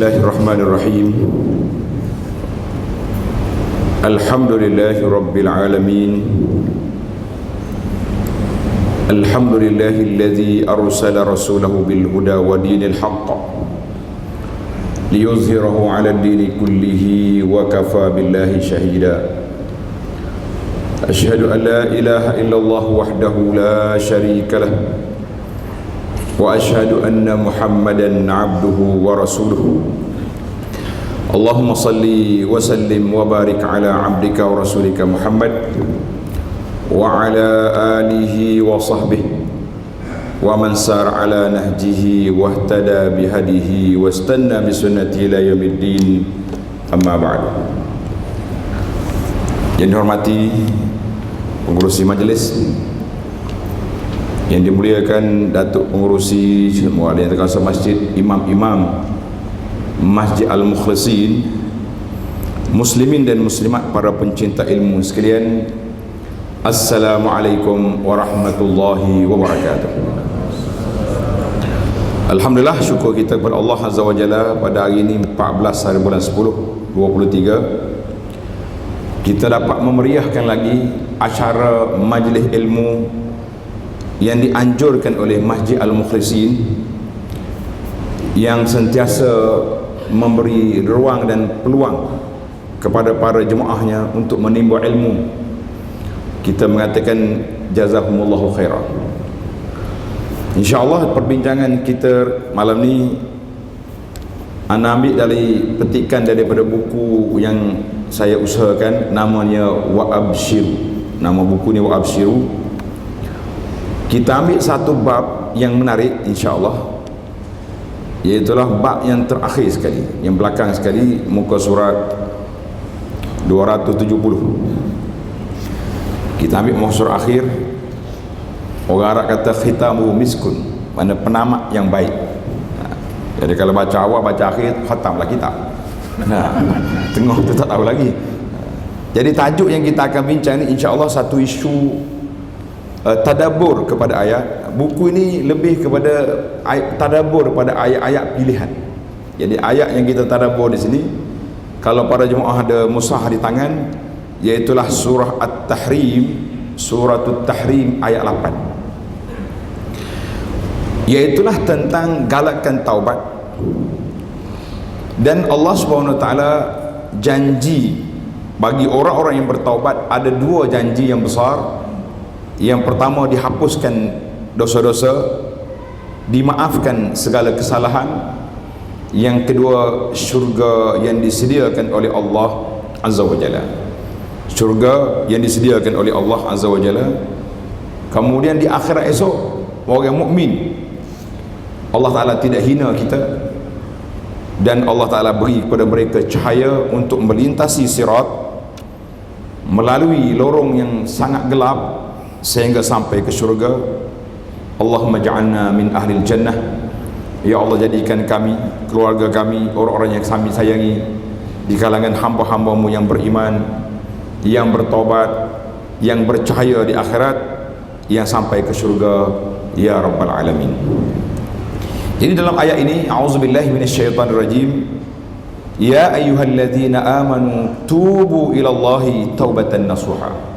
Bismillahirrahmanirrahim. Alhamdulillahi Rabbil Alamin. Alhamdulillahilladzi arsala rasulahu bil huda wa dinil haqq liyuzhirahu 'ala ad-dini kullihi wa kafa billahi shahida. Asyhadu an la ilaha illallah wahdahu la syarika lah wa asyhadu anna Muhammadan 'abduhu wa rasuluhu. Allahumma salli wa sallim wa barik ala 'abdika wa rasulika Muhammad wa ala alihi wa sahbihi wa man sar ala nahjihi wa ihtada bihadihi wa istanna bi sunnati ila yaumiddin. Amma ba'd. Yang dihormati pengurusi majlis, yang dimuliakan Datuk Pengurusi Muallim Terkasa Masjid, imam-imam Masjid Al-Mukhlisin, muslimin dan muslimat, para pencinta ilmu sekalian, Assalamualaikum warahmatullahi wabarakatuh. Alhamdulillah, syukur kita kepada Allah Azza wa Jalla, pada hari ini 14 hari bulan 10 2023 kita dapat memeriahkan lagi acara majlis ilmu yang dianjurkan oleh Masjid Al-Mukhlisin, yang sentiasa memberi ruang dan peluang kepada para jemaahnya untuk menimba ilmu. Kita mengatakan jazakumullahu khairan. InsyaAllah perbincangan kita malam ni ana ambil dari petikan daripada buku yang saya usahakan, namanya Wa Abshiru. Nama buku ni Wa Abshiru. Kita ambil satu bab yang menarik insya-Allah, iaitulah bab yang terakhir sekali, yang belakang sekali, muka surat 270. Kita ambil muka surat akhir. Orang Arab kata khitamu miskun, mana penamat yang baik. Jadi kalau baca awal, baca akhir, khatamlah kitab. Tengah tu tak tahu lagi. Jadi tajuk yang kita akan bincang ni insya-Allah satu isu tadabbur kepada ayat. Buku ini lebih kepada tadabbur pada ayat-ayat pilihan. Jadi ayat yang kita tadabbur di sini, kalau para jemaah ada mushaf di tangan, iaitulah surah At-Tahrim, suratul Tahrim ayat 8. Iaitulah tentang galakkan taubat. Dan Allah Subhanahu wa taala janji bagi orang-orang yang bertaubat, ada dua janji yang besar. Yang pertama, dihapuskan dosa-dosa, dimaafkan segala kesalahan. Yang kedua, syurga yang disediakan oleh Allah Azza wa Jalla. Syurga yang disediakan oleh Allah Azza wa Jalla. Kemudian di akhirat esok, orang mukmin, Allah Ta'ala tidak hina kita, dan Allah Ta'ala beri kepada mereka cahaya untuk melintasi sirat melalui lorong yang sangat gelap sehingga sampai ke syurga. Allahumma ja'alna min ahlil jannah. Ya Allah, jadikan kami, keluarga kami, orang-orang yang kami sayangi di kalangan hamba-hambamu yang beriman, yang bertobat, yang bercahaya di akhirat, yang sampai ke syurga, ya Rabbal Alamin. Jadi dalam ayat ini, a'udzubillahi minasyaitonirrajim, ya ayyuhalladzina amanu tubu ilallahi taubatan nasuha.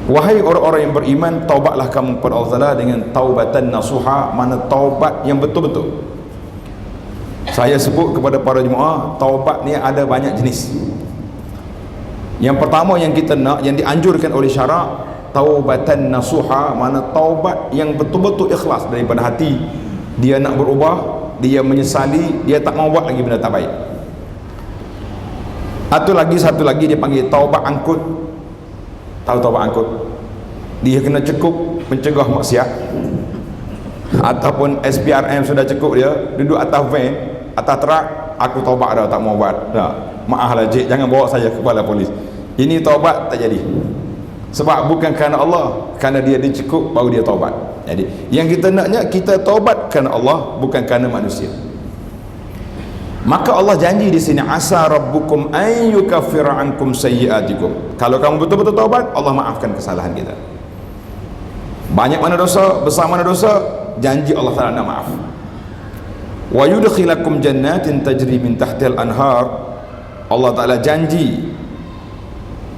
Wahai orang-orang yang beriman, taubatlah kamu kepada Allah Ta'ala dengan taubatan nasuha, mana taubat yang betul-betul. Saya sebut kepada para jemaah, taubat ni ada banyak jenis. Yang pertama yang kita nak, yang dianjurkan oleh syarak, taubatan nasuha, mana taubat yang betul-betul ikhlas daripada hati. Dia nak berubah, dia menyesali, dia tak mau buat lagi benda tak baik. Satu lagi dia panggil taubat angkut. Tahu taubat angkut? Dia kena cekup mencegah maksiat, ataupun SPRM sudah cukup, dia duduk atas van, atas truk, aku taubat dah, tak mau buat dah, maaflah cik, jangan bawa saya ke kepala polis. Ini taubat tak jadi, sebab bukan kerana Allah, kerana dia dicekup baru dia taubat. Jadi yang kita naknya, kita taubat kerana Allah, bukan kerana manusia. Maka Allah janji di sini, asa rabbukum an yukaffira ankum sayyi'atikum. Kalau kamu betul-betul taubat, Allah maafkan kesalahan kita. Banyak mana dosa, besar mana dosa, janji Allah Ta'ala nak maaf. wa yudkhilakum jannatin tajri min tahtihal anhar. Allah Ta'ala janji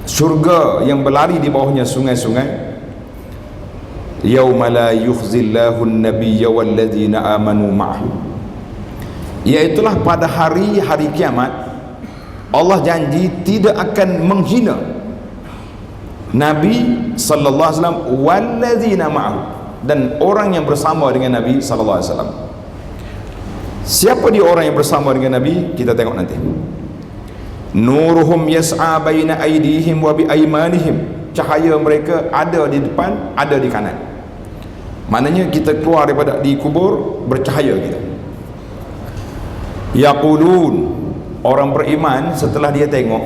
syurga yang berlari di bawahnya sungai-sungai. Yauma la yukhzillahu an-nabiyya walladzina amanu ma'ahu, iaitulah pada hari kiamat Allah janji tidak akan menghina Nabi sallallahu alaihi wasallam walladzina ma'ahu, dan orang yang bersama dengan Nabi sallallahu alaihi wasallam. Siapa dia orang yang bersama dengan Nabi? Kita tengok nanti. Nuruhum yas'a baina aydihim wa bi aymanihim, cahaya mereka ada di depan, ada di kanan. Maknanya kita keluar daripada di kubur bercahaya kita. Yaqulun, orang beriman setelah dia tengok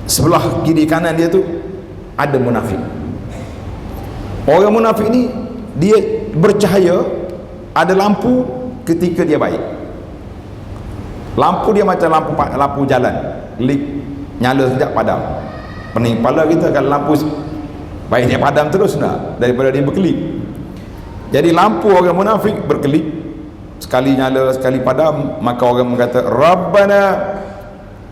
sebelah kiri kanan dia tu ada munafik. Orang munafik ni dia bercahaya, ada lampu ketika dia baik. Lampu dia macam lampu jalan, lik nyala sekejap padam. Pening kepala kita kalau lampu baik dia padam terus nak daripada dia berkelip. Jadi lampu orang munafik berkelip, sekali nyala sekali padam, maka orang mengata Rabbana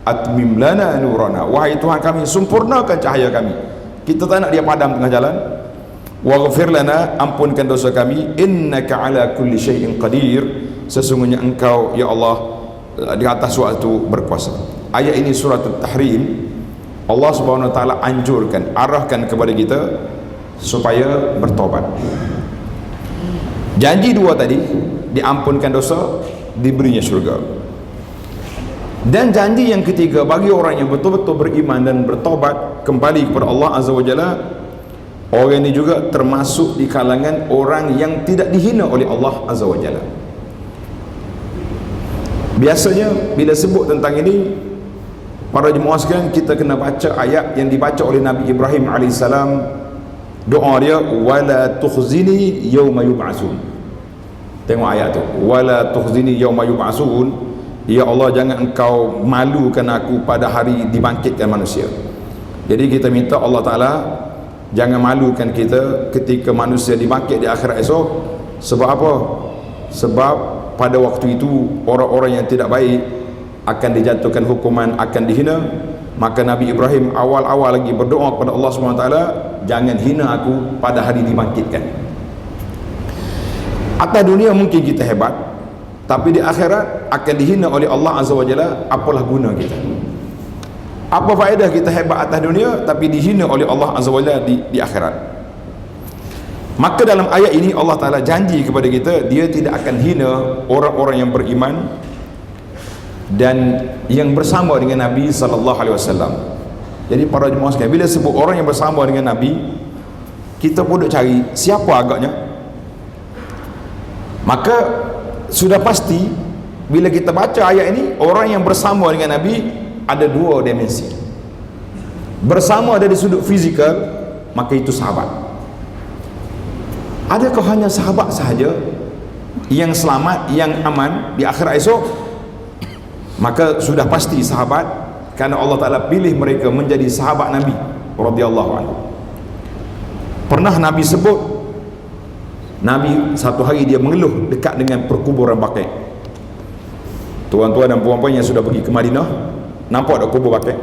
atmim lana nurana, wahai Tuhan kami sempurnakan cahaya kami. Kita tak nak dia padam tengah jalan. Waghfir lana, ampunkan dosa kami, innaka ala kulli syai'in qadir, sesungguhnya engkau ya Allah di atas suatu berkuasa. Ayat ini surah At-Tahrim. Allah Subhanahu wa taala anjurkan, arahkan kepada kita supaya bertobat. Janji dua tadi, diampunkan dosa, diberinya syurga. Dan janji yang ketiga bagi orang yang betul-betul beriman dan bertobat kembali kepada Allah Azza wa Jalla, orang ini juga termasuk di kalangan orang yang tidak dihina oleh Allah Azza wa Jalla. Biasanya bila sebut tentang ini, para jemaah sekalian, kita kena baca ayat yang dibaca oleh Nabi Ibrahim alaihissalam. Doa dia, wala tukhzini yawma yub'atsun. Tengok ayat tu, wala tukhzini yawma yub'atsun. Ya Allah, jangan engkau malukan aku pada hari dibangkitkan manusia. Jadi kita minta Allah Ta'ala jangan malukan kita ketika manusia dibangkit di akhirat esok. Sebab apa? Sebab pada waktu itu orang-orang yang tidak baik akan dijatuhkan hukuman, akan dihina. Maka Nabi Ibrahim awal-awal lagi berdoa kepada Allah SWT, jangan hina aku pada hari dibangkitkan. Atas dunia mungkin kita hebat, tapi di akhirat akan dihina oleh Allah Azza wa Jalla. Apalah guna kita? Apa faedah kita hebat atas dunia tapi dihina oleh Allah Azza wa Jalla di akhirat? Maka dalam ayat ini Allah Ta'ala janji kepada kita, dia tidak akan hina orang-orang yang beriman dan yang bersama dengan Nabi sallallahu alaihi wasallam. Jadi para jemaah sekalian, bila sebut orang yang bersama dengan Nabi, kita pun duk cari siapa agaknya. Maka sudah pasti bila kita baca ayat ini, orang yang bersama dengan Nabi ada dua dimensi. Bersama dari sudut fizikal, maka itu sahabat. Adakah hanya sahabat sahaja yang selamat, yang aman di akhirat esok? Maka sudah pasti sahabat, karena Allah Ta'ala pilih mereka menjadi sahabat Nabi radhiyallahu anhu. Pernah Nabi sebut, Nabi satu hari dia mengeluh dekat dengan perkuburan Baqi'. Tuan-tuan dan puan-puan yang sudah pergi ke Madinah, nampak tak kubur Baqi'?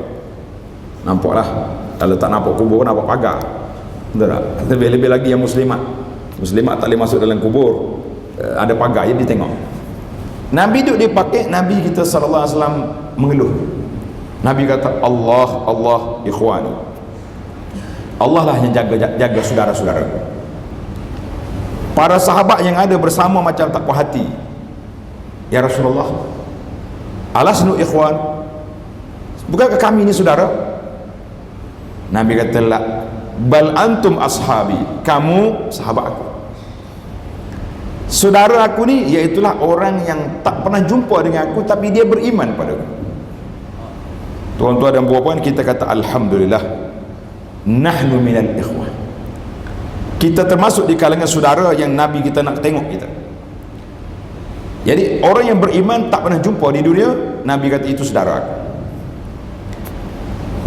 Nampaklah. Kalau tak nampak kubur, nampak pagar. Betul tak? Lebih-lebih lagi yang muslimat tak boleh masuk dalam kubur, ada pagar, jadi tengok. Nabi duduk di Baqi', Nabi kita sallallahu alaihi wasallam mengeluh. Nabi kata, Allah ikhwani, Allah lah yang jaga saudara-saudara. Para sahabat yang ada bersama macam tak puas hati. Ya Rasulullah, alasnu ikhwan, bukankah kami ini saudara? Nabi kata, la, bal antum ashabi, kamu sahabat aku. Saudara aku ni iaitulah orang yang tak pernah jumpa dengan aku tapi dia beriman pada aku. Tuan-tuan dan puan-puan, kita kata alhamdulillah, nahnu minal ikhwah. Kita termasuk di kalangan saudara yang Nabi kita nak tengok kita. Jadi orang yang beriman tak pernah jumpa di dunia, Nabi kata itu saudara aku.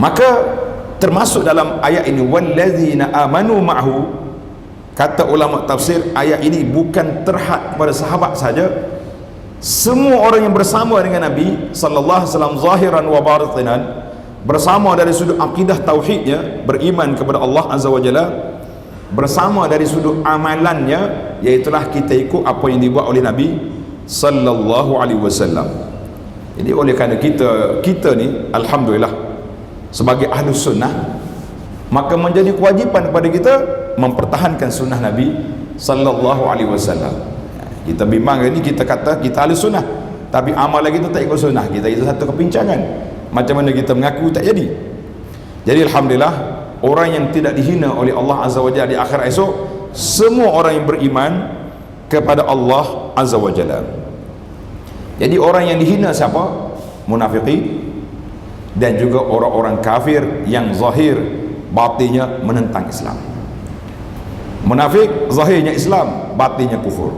Maka termasuk dalam ayat ini, wallazina amanu ma'hu. Kata ulama tafsir, ayat ini bukan terhad kepada sahabat saja, Semua orang yang bersama dengan Nabi sallallahu alaihi wasallam zahiran wa batinan, bersama dari sudut akidah tauhidnya, beriman kepada Allah azza wa jalla, bersama dari sudut amalannya, iaitulah kita ikut apa yang dibuat oleh Nabi sallallahu alaihi wasallam. Jadi oleh kerana kita ni alhamdulillah sebagai ahlus sunnah, maka menjadi kewajipan kepada kita mempertahankan sunnah Nabi sallallahu alaihi wasallam. Kita bimbang ni, kita kata kita ahli sunnah, tapi amalan kita tak ikut sunnah. Kita itu satu kepincangan. Macam mana kita mengaku tak jadi. Jadi alhamdulillah, orang yang tidak dihina oleh Allah azza wa jalla di akhirat esok, semua orang yang beriman kepada Allah azza wa jalla. Jadi orang yang dihina siapa? Munafiqin, dan juga orang-orang kafir yang zahir batinnya menentang Islam. Munafik zahirnya Islam, batinnya kufur.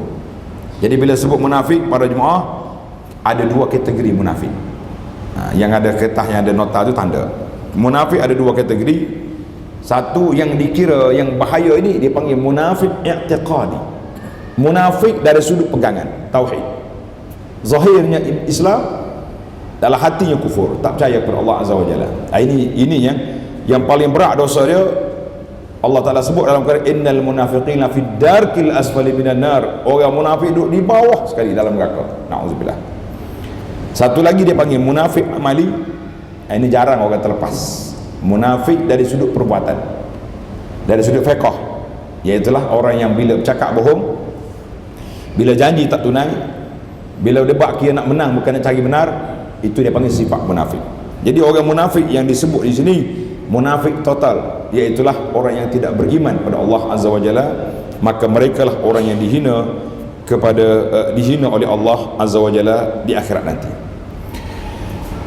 Jadi bila sebut munafik, para jemaah, ada dua kategori munafik. Yang ada kertas, yang ada nota tu tanda. Munafik ada dua kategori. Satu yang dikira yang bahaya ini dia panggil munafik i'tiqadi. Munafik dari sudut pegangan tauhid. Zahirnya Islam, dalam hatinya kufur, tak percaya kepada Allah azza wa jalla. Ini yang paling berat dosa dia. Allah Ta'ala sebut dalam Quran, innal munafiqina fid darkil asfali minan nar. Orang munafik duduk di bawah sekali dalam neraka. Na'udzubillah. Satu lagi dia panggil munafik amali. Ini jarang orang terlepas. Munafik dari sudut perbuatan, dari sudut fiqh, iaitulah orang yang bila bercakap bohong, bila janji tak tunai, bila debat kira nak menang bukan nak cari benar, itu dia panggil sifat munafik. Jadi orang munafik yang disebut di sini munafik total, iaitulah orang yang tidak beriman pada Allah azza wa jalla, maka mereka lah orang yang dihina dihina oleh Allah azza wa jalla di akhirat nanti.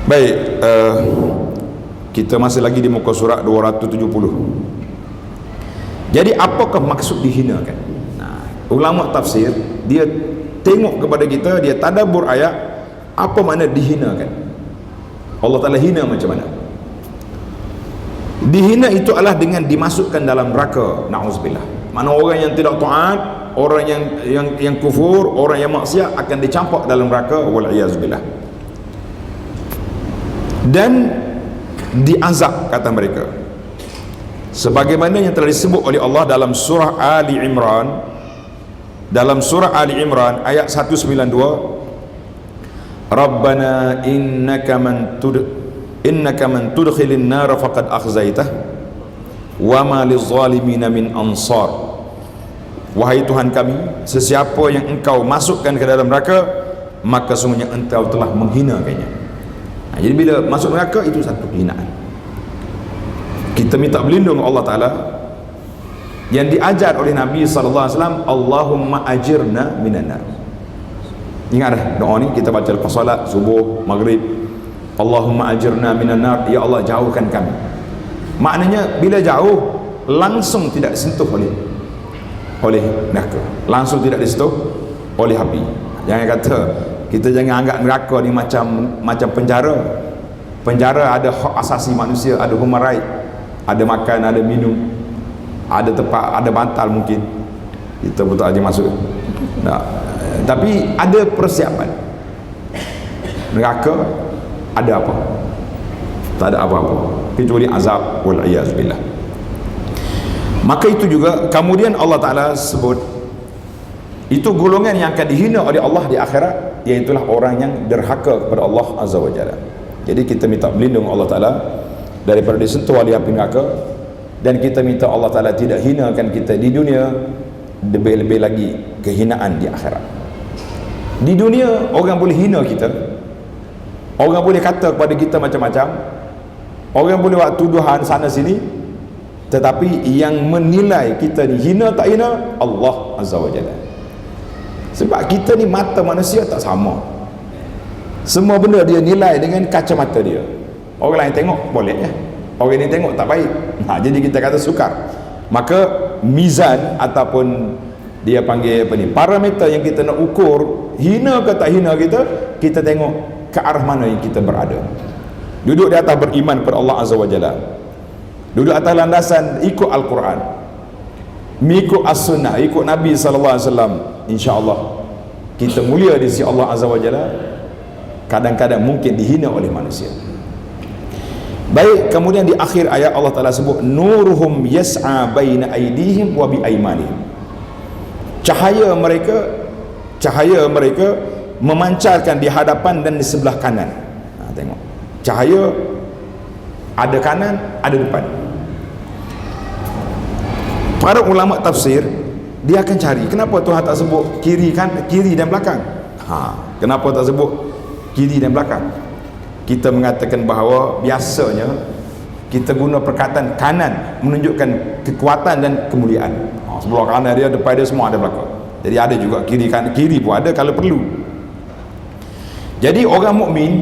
Baik, kita masih lagi di muka surat 270. Jadi apakah maksud dihinakan? Ulama tafsir dia tengok kepada kita, dia tadabbur ayat, apa makna dihinakan. Allah Ta'ala hina macam mana? Dihina itu adalah dengan dimasukkan dalam neraka, na'udzubillah. Mana orang yang tidak taat, orang yang kufur, orang yang maksiat akan dicampak dalam neraka, wal'iyazubillah. Dan diazab, kata mereka, sebagaimana yang telah disebut oleh Allah dalam surah Ali Imran. Dalam surah Ali Imran ayat 192, Rabbana innaka man tudkhilin nar faqad akhzaitah wa ma lizzalimin min ansar. Wahai Tuhan kami, sesiapa yang engkau masukkan ke dalam neraka, maka sungguhnya engkau telah menghinakannya. Jadi bila masuk neraka itu satu hinaan. Kita minta berlindung Allah Ta'ala yang diajar oleh Nabi sallallahu alaihi wasallam, Allahumma ajirna minan nar. Ingat dah doa ni kita baca lepas solat subuh, maghrib. Allahumma ajirna minan nar, ya Allah jauhkan kami. Maknanya bila jauh langsung tidak disentuh oleh neraka, langsung tidak disentuh oleh api. Jangan kata kita jangan anggap neraka ni macam penjara. Penjara ada hak asasi manusia, ada human right, ada makan, ada minum, ada tempat, ada bantal mungkin. Kita betul aja masuk. Nah, tapi ada persiapan. Neraka ada apa? Tak ada apa-apa kecuali azab, wal iyaz billah. Maka itu juga kemudian Allah Ta'ala sebut itu golongan yang akan dihina oleh Allah di akhirat, iaitulah orang yang derhaka kepada Allah azza wa jalla. Jadi kita minta berlindung Allah Ta'ala daripada disentuh oleh api neraka, dan kita minta Allah Ta'ala tidak hinakan kita di dunia, lebih-lebih lagi kehinaan di akhirat. Di dunia orang boleh hina kita, orang boleh kata kepada kita macam-macam, orang boleh buat tuduhan sana sini, tetapi yang menilai kita ni hina tak hina Allah azza wa jalla. Sebab kita ni mata manusia tak sama, semua benda dia nilai dengan kacamata dia. Orang lain tengok boleh ya, orang ni tengok tak baik. Jadi kita kata sukar. Maka mizan ataupun dia panggil apa ni, parameter yang kita nak ukur hina ke tak hina kita tengok ke arah mana yang kita berada. Duduk di atas beriman kepada Allah azza wa jalla, duduk atas landasan ikut Al-Quran, mengikut As-Sunnah, ikut Nabi sallallahu alaihi wasallam, insya-Allah kita mulia di sisi Allah Azza wa Jalla, kadang-kadang mungkin dihina oleh manusia. Baik, kemudian di akhir ayat Allah Ta'ala sebut nuruhum yas'a baina aydihim wa bi aymanihim. Cahaya mereka memancarkan di hadapan dan di sebelah kanan. Tengok, cahaya ada kanan, ada depan. Para ulama tafsir, dia akan cari kenapa Tuhan tak sebut kiri dan belakang. Kenapa tak sebut kiri dan belakang? Kita mengatakan bahawa biasanya kita guna perkataan kanan menunjukkan kekuatan dan kemuliaan. Sebelah kanan dia, depan dia, semua ada belakang. Jadi ada juga kiri pun ada kalau perlu. Jadi orang mukmin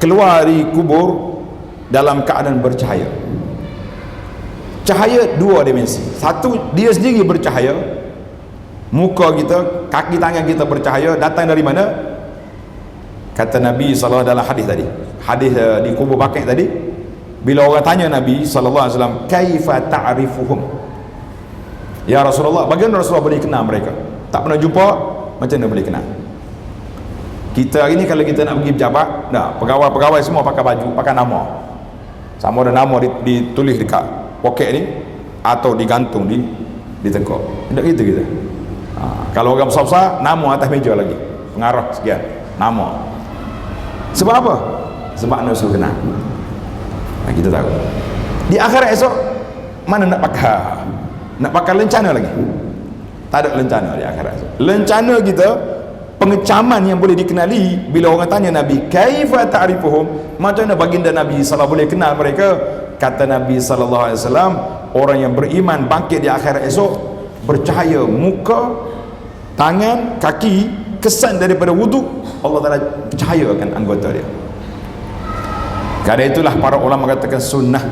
keluar dari kubur dalam keadaan bercahaya. Cahaya dua dimensi. Satu, dia sendiri bercahaya, muka kita, kaki tangan kita bercahaya. Datang dari mana? Kata Nabi SAW dalam hadis tadi, hadis di kubur Baqi' tadi, bila orang tanya Nabi SAW, kaifa ta'rifuhum, ya Rasulullah, bagaimana Rasulullah boleh kenal mereka? Tak pernah jumpa, macam mana boleh kenal? Kita hari ni kalau kita nak pergi pejabat, pegawai-pegawai semua pakai baju, pakai nama, sama ada nama ditulis dekat poket ni atau digantung di tekuk. Tidak gitu kita. Kalau orang besar-besar, nama atas meja lagi, pengarah sekian, nama. Sebab apa? Sebab nak suruh kenal. Kita tahu di akhirat esok mana nak pakai lencana lagi. Tak ada lencana di akhirat esok. Lencana kita, pengecaman yang boleh dikenali bila orang tanya Nabi, kaifa ta'rifuhum, macam mana baginda Nabi SAW boleh kenal mereka? Kata Nabi SAW, orang yang beriman bangkit di akhirat esok bercahaya muka, tangan, kaki, kesan daripada wuduk, Allah Ta'ala cahayakan anggota dia. Kerana itulah para ulama katakan sunnah,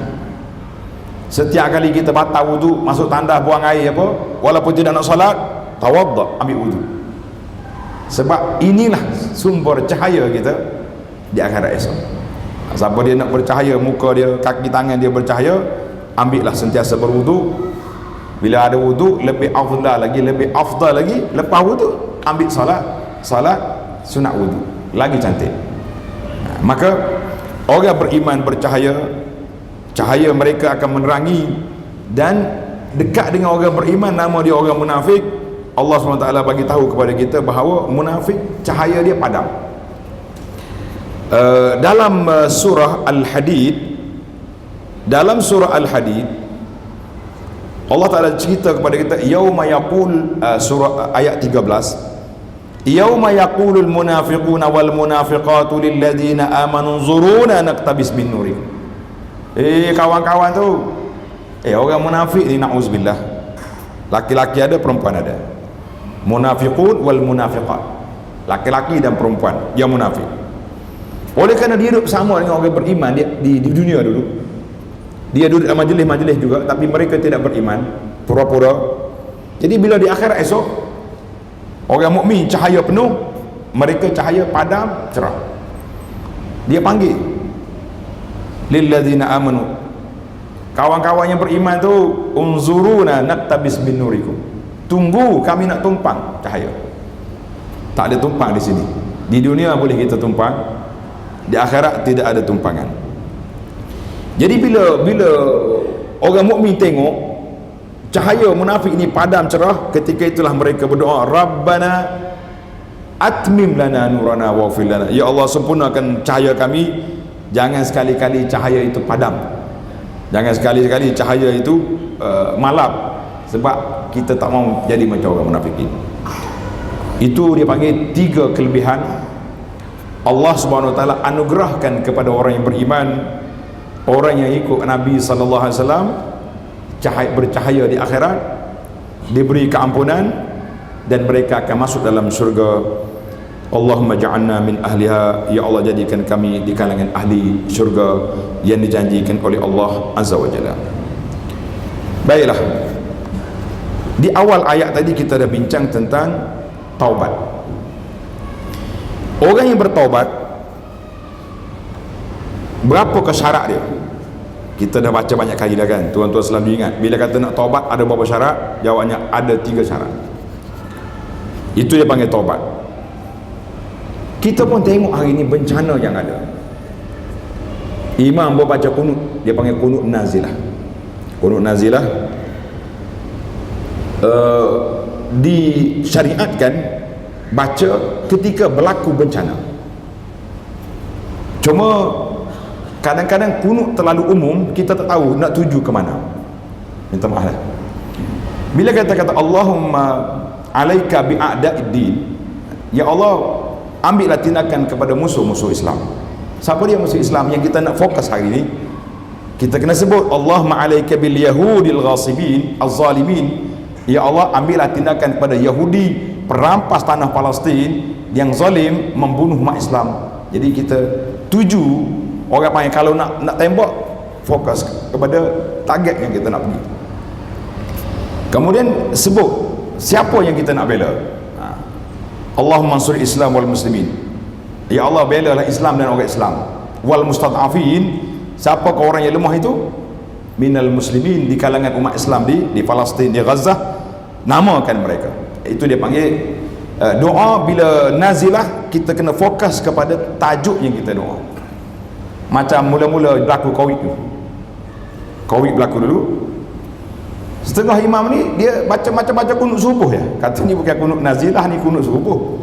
setiap kali kita batal wuduk, masuk tandas, buang air apa, walaupun tidak nak salat, tawadda, ambil wuduk. Sebab inilah sumber cahaya kita di akhirat esok. Siapa dia nak bercahaya, muka dia, kaki tangan dia bercahaya, ambillah sentiasa berwuduk. Bila ada wuduk, lebih afdal lagi lepas wuduk ambil salat sunat wuduk, lagi cantik. Maka orang beriman bercahaya, cahaya mereka akan menerangi, dan dekat dengan orang beriman nama dia orang munafik. Allah SWT bagi tahu kepada kita bahawa munafik cahaya dia padam. Dalam surah Al-Hadid, Allah Ta'ala cerita kepada kita, yauma yaqul, surah ayat 13, yauma yaqulul munafiquna wal munafiqatu lil ladzina amanu nzuruna naqtabis min nurikum. Kawan-kawan tu, orang munafik ni, na'uzubillah, laki-laki ada, perempuan ada. Munafiqun wal munafiqat, laki-laki dan perempuan yang munafik. Oleh kerana dia duduk sama dengan orang beriman di dunia dulu, dia duduk dalam majlis-majlis juga, tapi mereka tidak beriman, pura-pura. Jadi bila di akhirat esok, orang mukmin cahaya penuh, mereka cahaya padam, cerah. Dia panggil lilladzina amanu, kawan-kawan yang beriman tu, unzuruna naqtabis min nurikum, tunggu kami nak tumpang cahaya. Tak ada tumpang di sini. Di dunia boleh kita tumpang, di akhirat tidak ada tumpangan. Jadi bila orang mukmin tengok cahaya munafik ini padam cerah, ketika itulah mereka berdoa, Rabbana atmim lana nurana waghfir lana, ya Allah sempurnakan cahaya kami, jangan sekali-kali cahaya itu padam, jangan sekali-kali cahaya itu malap, sebab kita tak mau jadi macam orang munafikin. Itu dia panggil 3 kelebihan Allah Subhanahu Wa Taala anugerahkan kepada orang yang beriman, orang yang ikut Nabi sallallahu alaihi wasallam, bercahaya di akhirat, diberi keampunan, dan mereka akan masuk dalam syurga. Allahumma ja'alna min ahliha, ya Allah jadikan kami di kalangan ahli syurga yang dijanjikan oleh Allah Azza wa Jalla. Baiklah, di awal ayat tadi kita dah bincang tentang taubat. Orang yang bertaubat, berapa syarat dia? Kita dah baca banyak kali dah kan, tuan-tuan selalu ingat bila kata nak taubat ada berapa syarat? Jawabnya ada 3 syarat. Itu dia panggil taubat. Kita pun tengok hari ini bencana yang ada. Imam baca kunut, dia panggil kunut nazilah. Kunut nazilah disyariatkan baca ketika berlaku bencana. Cuma kadang-kadang kunut terlalu umum, kita tak tahu nak tuju ke mana. Minta maaf lah. Bila kata Allahumma alaika bi'a'da'iddin, ya Allah, ambillah tindakan kepada musuh-musuh Islam. Siapa dia musuh Islam yang kita nak fokus hari ini? Kita kena sebut Allahumma alaika bil yahudil ghasibin az-zalimin. Ya Allah, ambillah tindakan kepada Yahudi perampas tanah Palestin yang zalim membunuh umat Islam. Jadi kita tuju, orang panggil kalau nak tembak, fokus kepada target yang kita nak pergi. Kemudian sebut siapa yang kita nak bela. Allahumma ansur Islam wal muslimin. Ya Allah, belalah Islam dan orang Islam. Wal mustad'afin, siapa ke orang yang lemah itu? Minal muslimin, di kalangan umat Islam di Palestin, di Gaza, namakan mereka. Itu dia panggil doa. Bila nazilah, kita kena fokus kepada tajuk yang kita doa. Macam mula-mula berlaku Covid berlaku dulu, setengah imam ni dia baca kunut subuh ya. Kata ni bukan kunut nazilah, ni kunut subuh.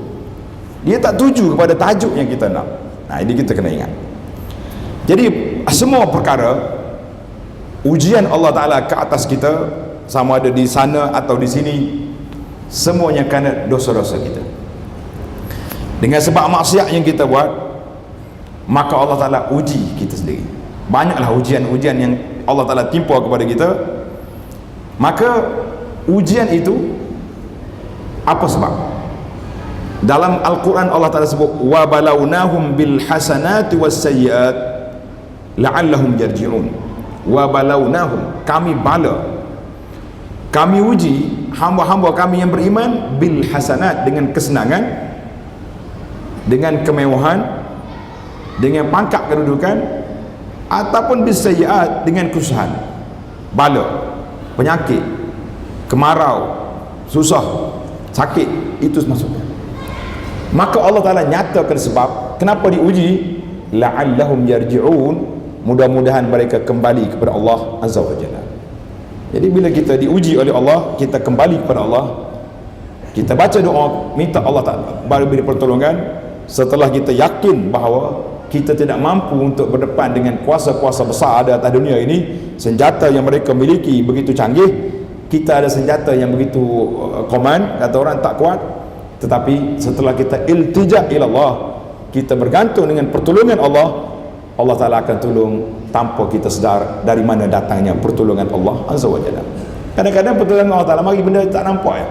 Dia tak tuju kepada tajuk yang kita nak. Nah, ini kita kena ingat. Jadi semua perkara ujian Allah Ta'ala ke atas kita, sama ada di sana atau di sini, semuanya kerana dosa-dosa kita. Dengan sebab maksiat yang kita buat, maka Allah Ta'ala uji kita sendiri. Banyaklah ujian-ujian yang Allah Ta'ala timpa kepada kita. Maka ujian itu apa sebab? Dalam Al-Quran Allah Ta'ala sebut wa balawnahum bil hasanati was sayyiat la'allahum yarji'un. Wa balawnahum, kami bala, kami uji hamba-hamba kami yang beriman bil hasanat, dengan kesenangan, dengan kemewahan, dengan pangkat kedudukan, ataupun bis sayyiat, dengan kesusahan. Bala, penyakit, kemarau, susah, sakit, itu maksudnya. Maka Allah Ta'ala nyatakan sebab kenapa diuji, la'allahum yarji'un, mudah-mudahan mereka kembali kepada Allah Azza wa Jalla. Jadi bila kita diuji oleh Allah, kita kembali kepada Allah, kita baca doa, minta Allah Ta'ala baru beri pertolongan. Setelah kita yakin bahawa kita tidak mampu untuk berdepan dengan kuasa-kuasa besar ada atas dunia ini, senjata yang mereka miliki begitu canggih, kita ada senjata yang begitu koman, kata orang tak kuat. Tetapi setelah kita iltija ila Allah, kita bergantung dengan pertolongan Allah, Allah Ta'ala akan tolong tanpa kita sedar dari mana datangnya pertolongan Allah Azza wa Jalla. Kadang-kadang pertolongan Allah Ta'ala mari benda tak nampak ya.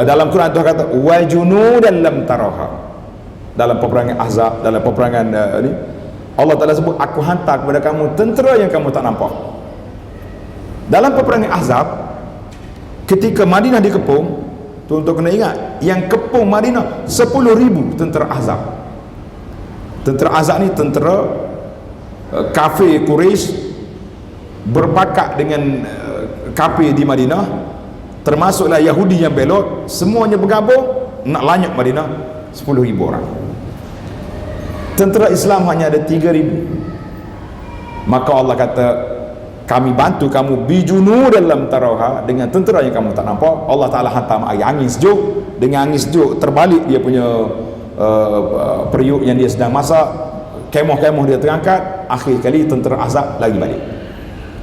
Dalam Quran Tuhan kata wa junudan lam taraha. Dalam peperangan Ahzab, dalam peperangan ni, Allah Ta'ala sebut aku hantar kepada kamu tentera yang kamu tak nampak. Dalam peperangan Ahzab, ketika Madinah dikepung, tuan-tuan kena ingat, yang kepung Madinah 10,000 tentera Ahzab. Tentera Ahzab ni tentera kafir Quraisy berpakat dengan kafir di Madinah, termasuklah Yahudi yang belot, semuanya bergabung nak lanyap Madinah. 10,000 orang. Tentera Islam hanya ada 3,000. Maka Allah kata, kami bantu kamu bijunu dalam tarawha, dengan tentera yang kamu tak nampak. Allah Ta'ala hantar air angin sejuk, dengan angin sejuk terbalik dia punya periuk yang dia sedang masak, kemah-kemah dia terangkat, akhir kali tentera Ahzab lagi balik.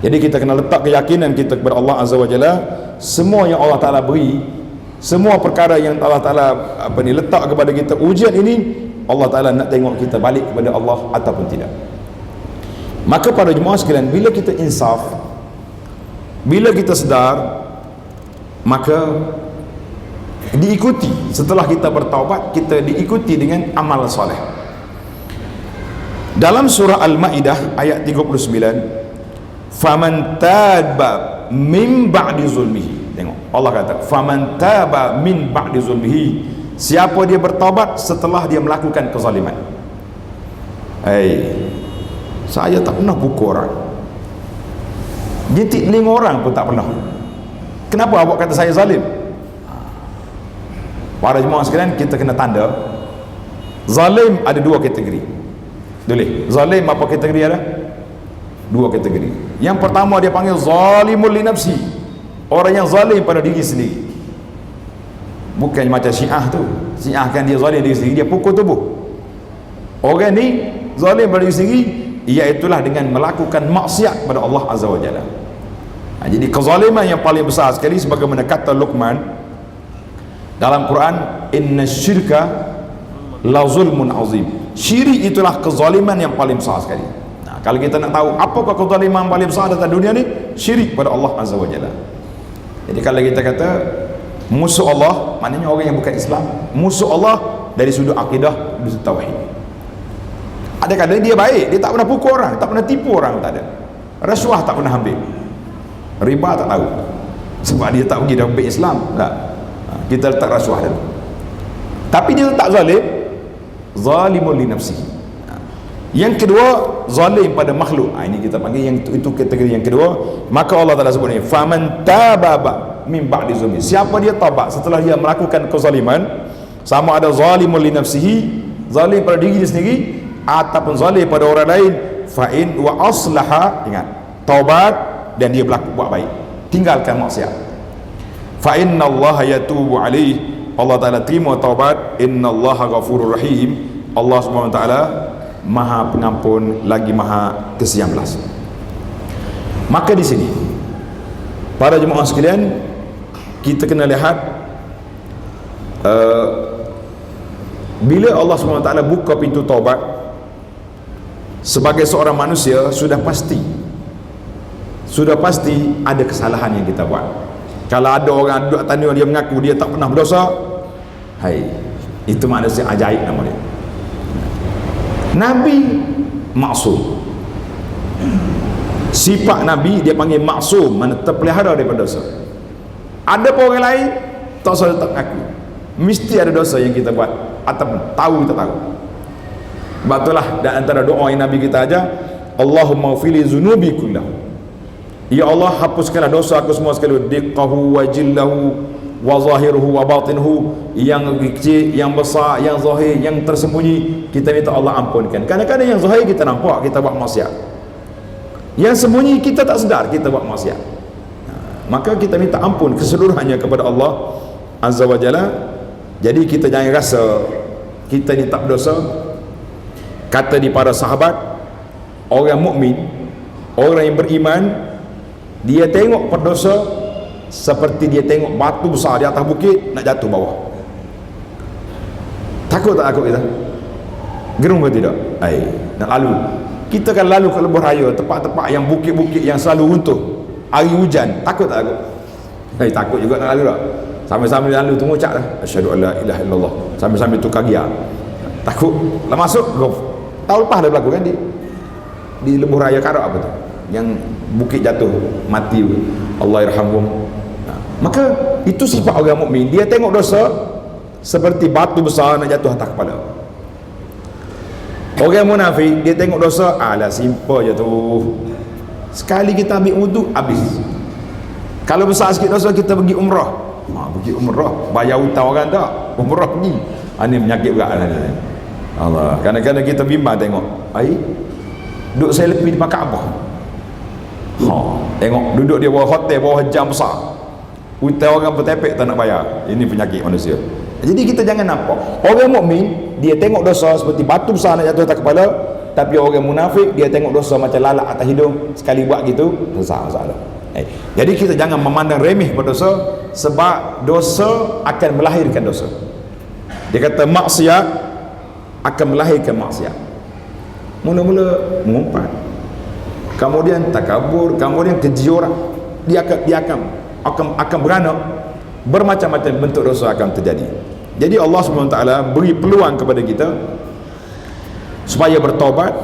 Jadi kita kena letak keyakinan kita kepada Allah Azza wa Jalla. Semua yang Allah Ta'ala beri, semua perkara yang Allah Ta'ala letak kepada kita, ujian ini Allah Ta'ala nak tengok kita balik kepada Allah ataupun tidak. Maka para jemaah sekalian, bila kita insaf, bila kita sedar, maka diikuti. Setelah kita bertaubat, kita diikuti dengan amal soleh. Dalam surah Al-Ma'idah ayat 39, faman taba min ba'di zulmihi. Tengok, Allah kata faman taba min ba'di zulmihi, siapa dia bertaubat setelah dia melakukan kezaliman. Saya tak pernah pukul orang, jentik telinga orang pun tak pernah. Kenapa awak kata saya zalim? Para jemaah sekalian, kita kena tanda zalim ada dua kategori. Boleh? Zalim apa kategori ada? Dua kategori. Yang pertama dia panggil zalimul li nafsi. Orang yang zalim pada diri sendiri. Bukan macam Syiah tu. Syiah kan dia zalim diri sendiri, dia pukul tubuh. Orang ni zalim pada diri sendiri, iaitulah dengan melakukan maksiat pada Allah Azza wa Jalla. Jadi kezaliman yang paling besar sekali, sebagaimana kata Luqman dalam Quran, inna syirka la zulmun azim. Syirik itulah kezaliman yang paling besar sekali. Kalau kita nak tahu apakah kezaliman paling besar dalam dunia ni, syirik pada Allah Azza wa Jalla. Jadi kalau kita kata musuh Allah, maknanya orang yang bukan Islam. Musuh Allah dari sudut akidah, dari sudut tauhid. Ada kadang dia baik, dia tak pernah pukul orang, tak pernah tipu orang, tak ada. Rasuah tak pernah ambil, riba tak tahu, sebab dia tak pergi dalam Islam. Tak, kita letak rasuah dulu. Tapi dia tak zalim, zalimul li nafsihi. Yang kedua, zalim pada makhluk. Ini kita panggil yang itu kategori yang kedua. Maka Allah Taala sebut ni, faman taba min ba'di zulmi. Siapa dia taubat setelah dia melakukan kezaliman, sama ada zalimul li nafsihi, zalim pada diri dia sendiri, ataupun zalim pada orang lain, fa in wa aslaha, ingat, taubat dan dia buat baik, tinggalkan maksiat, fa innallaha yatubu alaihi, Allah Taala terima taubat, innallaha ghafurur rahim, Allah Subhanahu wa taala Maha Pengampun lagi Maha Kesian belas. Maka di sini para jemaah sekalian, kita kena lihat bila Allah SWT buka pintu taubat, sebagai seorang manusia sudah pasti ada kesalahan yang kita buat. Kalau ada orang duduk tanya, dia mengaku dia tak pernah berdosa, hai, itu manusia ajaib nama dia. Nabi maksum, sifat Nabi dia panggil maksum, mana terpelihara daripada dosa. Ada orang lain tak usah tak aku, mesti ada dosa yang kita buat, ataupun tahu tak tahu. Sebab itulah dan antara doa yang Nabi kita ajar, Allahumma ghfirli dzunubi kullah, ya Allah hapuskanlah dosa aku semua sekali, diqqahu wa jillahu wa zahiruhu wa batinuhu, yang kecil, yang besar, yang zahir, yang tersembunyi, kita minta Allah ampunkan. Kadang-kadang yang zahir kita nampak kita buat maksiat, yang sembunyi kita tak sedar kita buat maksiat. Maka kita minta ampun keseluruhannya kepada Allah Azza wa Jalla. Jadi kita jangan rasa kita ni tak berdosa. Kata di para sahabat, orang mukmin, orang yang beriman, dia tengok berdosa seperti dia tengok batu besar di atas bukit nak jatuh bawah. Takut tak takut kita? Gerung ke tidak? Nak lalu, kita kan lalu ke lebuh raya, tempat-tempat yang bukit-bukit yang selalu runtuh hari hujan, takut tak takut? Takut juga nak lalu tak? Sambil-sambil lalu tu ngucap dah, asyhadu alla ilaha illallah, sambil-sambil tukar gear. Takut lah masuk golf. Tahun lepas dah berlaku kan di lebuh raya Karak apa tu, yang bukit jatuh mati, Allah yarhamhum. Maka itu sifat orang mukmin, dia tengok dosa seperti batu besar nak jatuh atas kepala. Orang munafik, dia tengok dosa, alah simple je tu, sekali kita ambil wudu habis. Kalau besar sikit dosa, kita pergi umrah, pergi umrah bayar hutang orang tak, umrah pergi, ini penyakit berat Allah. Kadang-kadang kita bimbang tengok, duduk saya lebih di Kaabah, tengok duduk dia bawah hotel, bawah jam besar, hutang orang bertepek tak nak bayar. Ini penyakit manusia. Jadi kita jangan nampak orang mukmin dia tengok dosa seperti batu besar nak jatuh atas kepala, tapi orang munafik dia tengok dosa macam lalat atas hidung, sekali buat gitu besar masalah. Jadi kita jangan memandang remeh pada dosa, sebab dosa akan melahirkan dosa. Dia kata maksiat akan melahirkan maksiat. Mula-mula mengumpat, kemudian takabur, kemudian keji orang, dia akan beranak, bermacam-macam bentuk dosa akan terjadi. Jadi Allah SWT beri peluang kepada kita supaya bertaubat.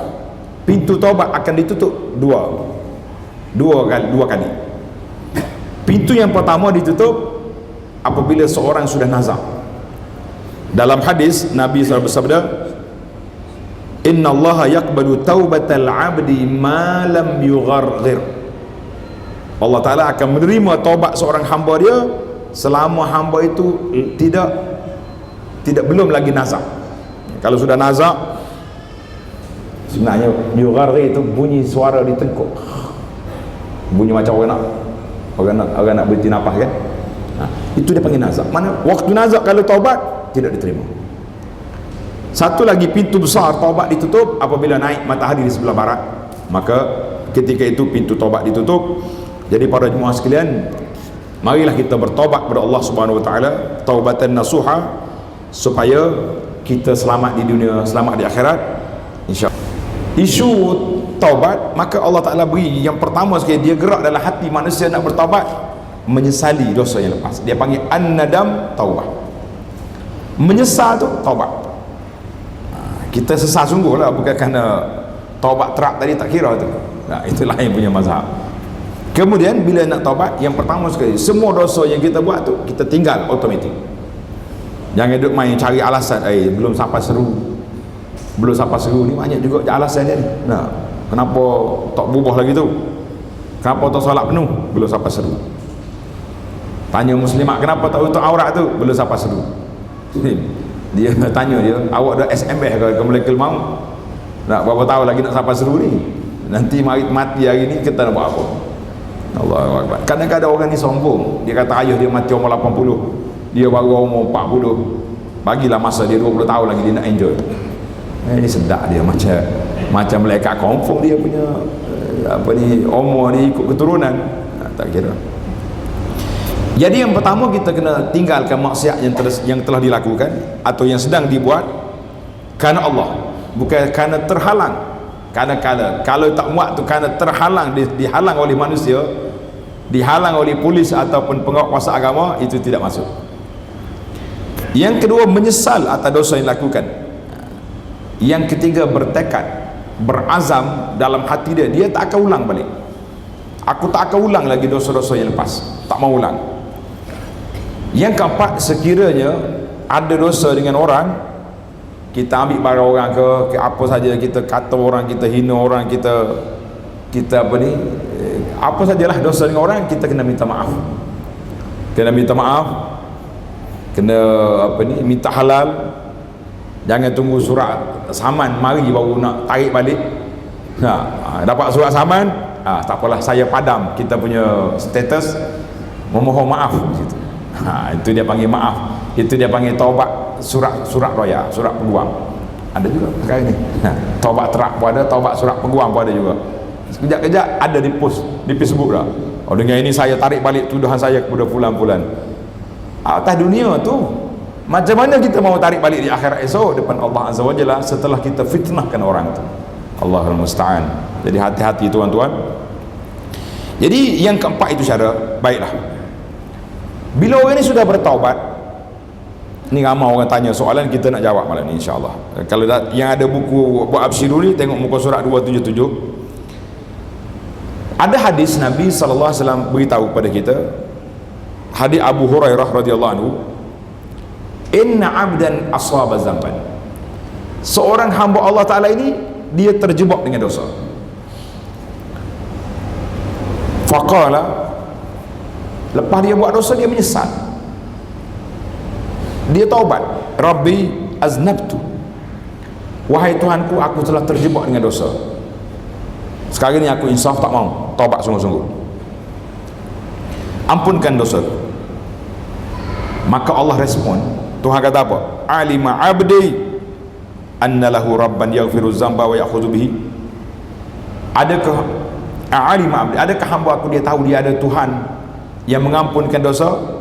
Pintu taubat akan ditutup dua kali. Pintu yang pertama ditutup apabila seorang sudah nazar. Dalam hadis Nabi SAW bersabda, innallaha yaqbalu taubatal abdi ma lam yugharghir. Allah Ta'ala akan menerima taubat seorang hamba dia selama hamba itu tidak belum lagi nazak. Kalau sudah nazak, sebenarnya yugharri itu bunyi suara di tengkuk, bunyi macam orang nak berhenti nafas kan. Itu dia panggil nazak. Mana waktu nazak kalau taubat tidak diterima. Satu lagi, pintu besar taubat ditutup apabila naik matahari di sebelah barat, maka ketika itu pintu taubat ditutup. Jadi para jemaah sekalian, marilah kita bertaubat kepada Allah Subhanahu wa taala taubatan nasuha, supaya kita selamat di dunia, selamat di akhirat, insya-Allah. Isu taubat, maka Allah Taala beri yang pertama sekali, dia gerak dalam hati manusia nak bertaubat, menyesali dosa yang lepas. Dia panggil an-nadam taubah. Menyesal tu taubat. Kita sesal sungguh lah, bukan kerana taubat terak tadi tak kira tu. Itulah yang punya mazhab. Kemudian bila nak taubat, yang pertama sekali, semua dosa yang kita buat tu kita tinggal automatik. Jangan duduk main cari alasan, belum sampai seru ni, banyak juga alasan dia ni. Kenapa tak berubah lagi tu? Kenapa tak solat penuh? Belum sampai seru. Tanya muslimat, kenapa tak tutup aurat tu? Belum sampai seru. Dia tanya dia, awak dah SMS ke Malakul Maut? Nak berapa tahun lagi nak sampai seru ni? Nanti mati hari ni kita nak buat apa? Allahu Akbar. Kadang-kadang orang ni sombong. Dia kata ayah dia mati umur 80, dia baru umur 40. Bagilah masa dia 20 tahun lagi, dia nak enjoy. Ini sedap dia, macam malaikat confirm dia punya umur ni ikut keturunan. Tak kira. Jadi yang pertama, kita kena tinggalkan maksiat yang telah dilakukan atau yang sedang dibuat kerana Allah, bukan kerana terhalang. Kalau tak muat tu kerana terhalang, dihalang oleh manusia, dihalang oleh polis ataupun pengawal kuasa agama, itu tidak masuk. Yang kedua, menyesal atas dosa yang dilakukan. Yang ketiga, bertekad, berazam dalam hati dia tak akan ulang balik. Aku tak akan ulang lagi dosa-dosa yang lepas, tak mau ulang. Yang keempat, sekiranya ada dosa dengan orang, kita ambil barang orang ke apa saja, kita kata orang, kita hina orang, kita apa sajalah dosa dengan orang, kita kena minta maaf. Kena minta halal. Jangan tunggu surat saman mari baru nak tarik balik. Dapat surat saman, tak apalah, saya padam kita punya status, memohon maaf gitu. Itu dia panggil maaf. Itu dia panggil taubat surat roya, surat peguam. Ada juga sekarang ni. Taubat terak pun ada, taubat surat peguam pun ada juga. Sekejap-kejap ada di post di Facebook dah. Dengan ini saya tarik balik tuduhan saya kepada fulan-fulan. Atas dunia tu, macam mana kita mau tarik balik di akhirat esok depan Allah Azza wa Jalla setelah kita fitnahkan orang tu? Allahul musta'an. Jadi hati-hati tuan-tuan. Jadi yang keempat itu cara. Baiklah, bila orang ini sudah bertaubat, ni ramai orang tanya soalan, kita nak jawab malam ni insya-Allah. Kalau yang ada buku buat absyiru ni, tengok muka surat 277. Ada hadis Nabi sallallahu alaihi wasallam beritahu kepada kita, hadis Abu Hurairah radhiyallahu anhu, inna 'abdan asaba zamban. Seorang hamba Allah Taala ini, dia terjebak dengan dosa. Faqala, lepas dia buat dosa, dia menyesal. Dia taubat, Rabbi aznabtu, wahai Tuhanku, aku telah terjebak dengan dosa. Sekarang ni aku insaf, tak mau taubat sungguh-sungguh, ampunkan dosa. Maka Allah respon, Tuhan kata apa? Alima abdi anna lahu rabban yaghfiru dzamba wa ya'khudhu bihi. Adakah alima abdi, adakah hamba aku dia tahu dia ada Tuhan yang mengampunkan dosa?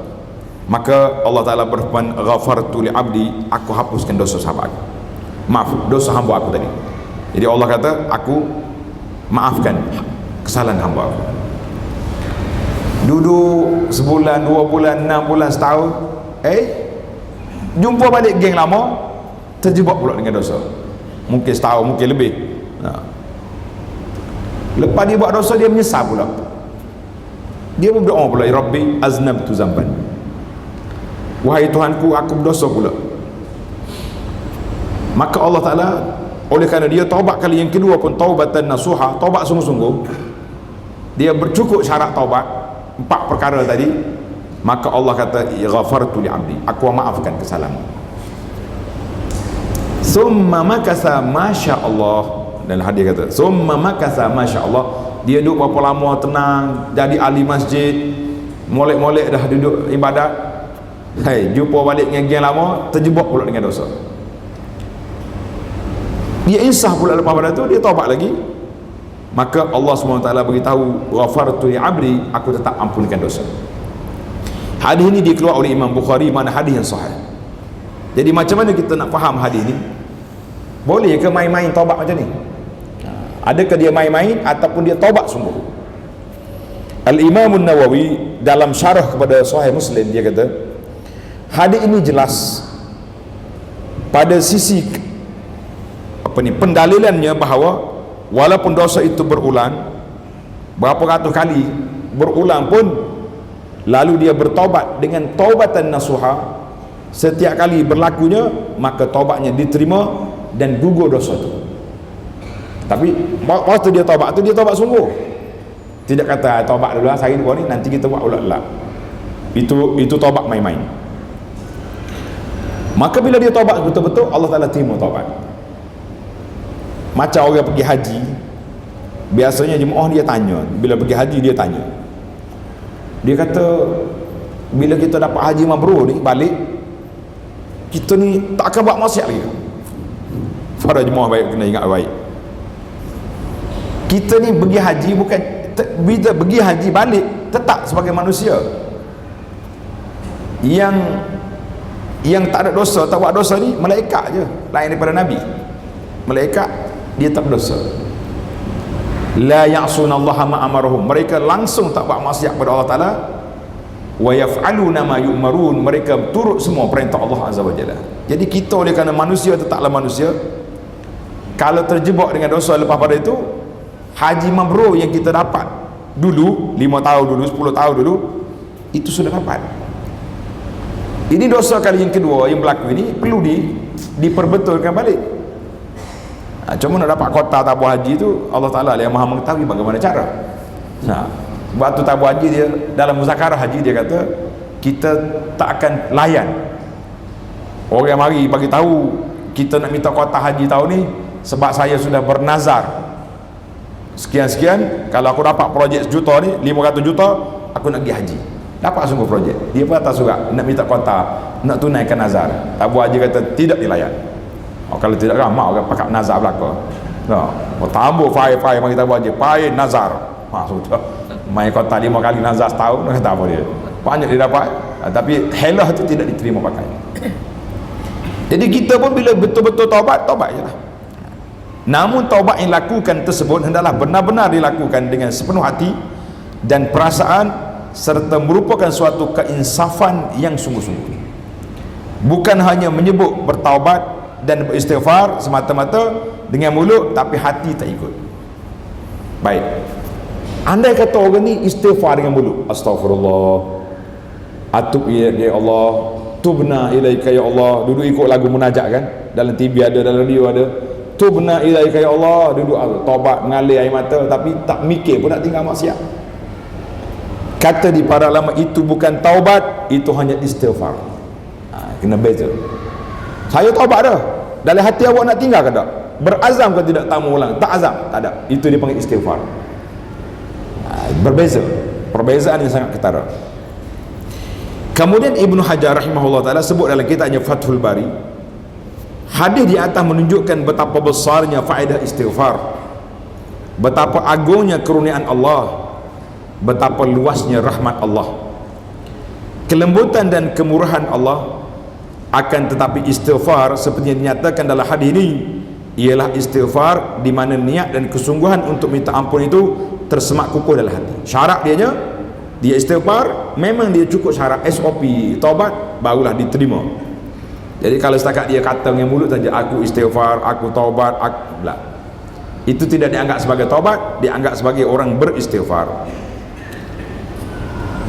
Maka Allah Ta'ala berfirman, ghafartu li abdi, aku hapuskan dosa sahabat aku, maaf dosa hamba aku tadi. Jadi Allah kata, aku maafkan kesalahan hamba aku. Duduk sebulan, 2 bulan, 6 bulan, setahun, jumpa balik geng lama, terjebak pula dengan dosa. Mungkin setahun, mungkin lebih. Lepas dia buat dosa, dia menyesal pula. Dia pun berdoa pula, Rabbi aznabtu zamban, wahai Tuhanku, aku berdosa pula. Maka Allah Ta'ala, oleh kerana dia taubat kali yang kedua pun taubatan nasuha, taubat sungguh-sungguh, dia bercukup syarat taubat 4 perkara tadi, maka Allah kata, ghafartu li abdi, aku maafkan kesalahanmu. Summa makasa masya-Allah. Dan hadis kata summa makasa masya-Allah, dia duduk berapa lama tenang, jadi ahli masjid, molek-molek dah duduk ibadat. Hai, jumpa balik dengan geng lama, terjebak pula dengan dosa. Dia insaf pula lepas pada tu, dia taubat lagi. Maka Allah SWT beritahu, ghafartu li abdi, aku tetap ampunkan dosa. Hadis ini dikeluar oleh Imam Bukhari, mana hadis yang sahih. Jadi macam mana kita nak faham hadis ni? Boleh ke main-main taubat macam ni? Adakah dia main-main ataupun dia taubat sungguh? Al-Imam An-Nawawi dalam syarah kepada Sahih Muslim, dia kata hadis ini jelas pada sisi pendalilannya bahawa walaupun dosa itu berulang berapa ratus kali, berulang pun, lalu dia bertaubat dengan taubatan nasuha, setiap kali berlakunya maka taubatnya diterima dan gugur dosa itu. Tapi waktu dia taubat tu, dia taubat sungguh, tidak kata taubat dulu sehari dua ni nanti kita buat ulat-ulat. Itu taubat main-main. Maka bila dia taubat betul-betul, Allah Ta'ala terima taubat. Macam orang pergi haji, biasanya jemaah dia tanya, bila pergi haji dia tanya, dia kata bila kita dapat haji mabrur ni balik, kita ni tak akan buat maksiat lagi. Para jemaah baik kena ingat baik, kita ni pergi haji bukan bila pergi haji balik tetap sebagai manusia yang tak ada dosa, tak buat dosa ni malaikat je, lain daripada Nabi. Malaikat dia tak berdosa. La ya'sunallaha ma amarahum, mereka langsung tak buat maksiat pada Allah Ta'ala. Wa yaf'aluna ma yu'marun, mereka turut semua perintah Allah Azza wa Jalla. Jadi kita oleh kerana manusia tetaplah manusia, kalau terjebak dengan dosa lepas pada itu, haji mabrur yang kita dapat dulu 5 tahun dulu, 10 tahun dulu, itu sudah dapat. Ini dosa kali yang kedua yang berlaku ini perlu diperbetulkan balik. Cuma nak dapat kota tabur haji tu Allah Ta'ala yang maha mengetahui bagaimana cara. Waktu tabur haji dia, dalam muzakarah haji dia kata kita tak akan layan orang yang mari bagi tahu kita nak minta kota haji tahun ni sebab saya sudah bernazar sekian-sekian, kalau aku dapat projek sejuta ni, 500 juta aku nak pergi haji. Dapat sungguh projek, dia pun atas surat nak minta kota, nak tunaikan nazar. Tabur haji kata tidak dilayan. Kalau tidak ramai orang pakai nazar belaka. Tambah fire mari tabur haji, fire nazar. Sudah main kota 5 kali nazar setahun, kata apa dia, banyak dia dapat. Tapi helah tu tidak diterima pakai. Jadi kita pun bila betul-betul taubat je lah. Namun taubat yang lakukan tersebut hendaklah benar-benar dilakukan dengan sepenuh hati dan perasaan, serta merupakan suatu keinsafan yang sungguh-sungguh. Bukan hanya menyebut bertaubat dan beristighfar semata-mata dengan mulut tapi hati tak ikut. Baik, andai kata orang ni istighfar dengan mulut, astaghfirullah, atub ya Allah, tubna ilaika ya Allah, duduk ikut lagu munajat kan, dalam TV ada, dalam radio ada, tubna ilaika ya Allah, duduk taubat mengalir air mata tapi tak mikir pun nak tinggal maksiat. Kata di para ulama itu bukan taubat, itu hanya istighfar. Kena beza. Saya taubat dah, dalam hati awak nak tinggal ke tak? Berazam ke tidak tak mengulang? Tak azam, tak ada. Itu dipanggil istighfar. Berbeza, perbezaan yang sangat ketara. Kemudian Ibnu Hajar rahimahullah ta'ala sebut dalam kitabnya Fathul Bari, hadis di atas menunjukkan betapa besarnya faedah istighfar, betapa agungnya kurniaan Allah, betapa luasnya rahmat Allah, kelembutan dan kemurahan Allah. Akan tetapi istighfar seperti yang dinyatakan dalam hadis ini ialah istighfar di mana niat dan kesungguhan untuk minta ampun itu tersemak kukuh dalam hati. Syarat dia istighfar memang dia cukup syarat SOP taubat barulah diterima. Jadi kalau setakat dia kata dengan mulut saja aku istighfar, aku taubat, itu tidak dianggap sebagai taubat, dianggap sebagai orang beristighfar.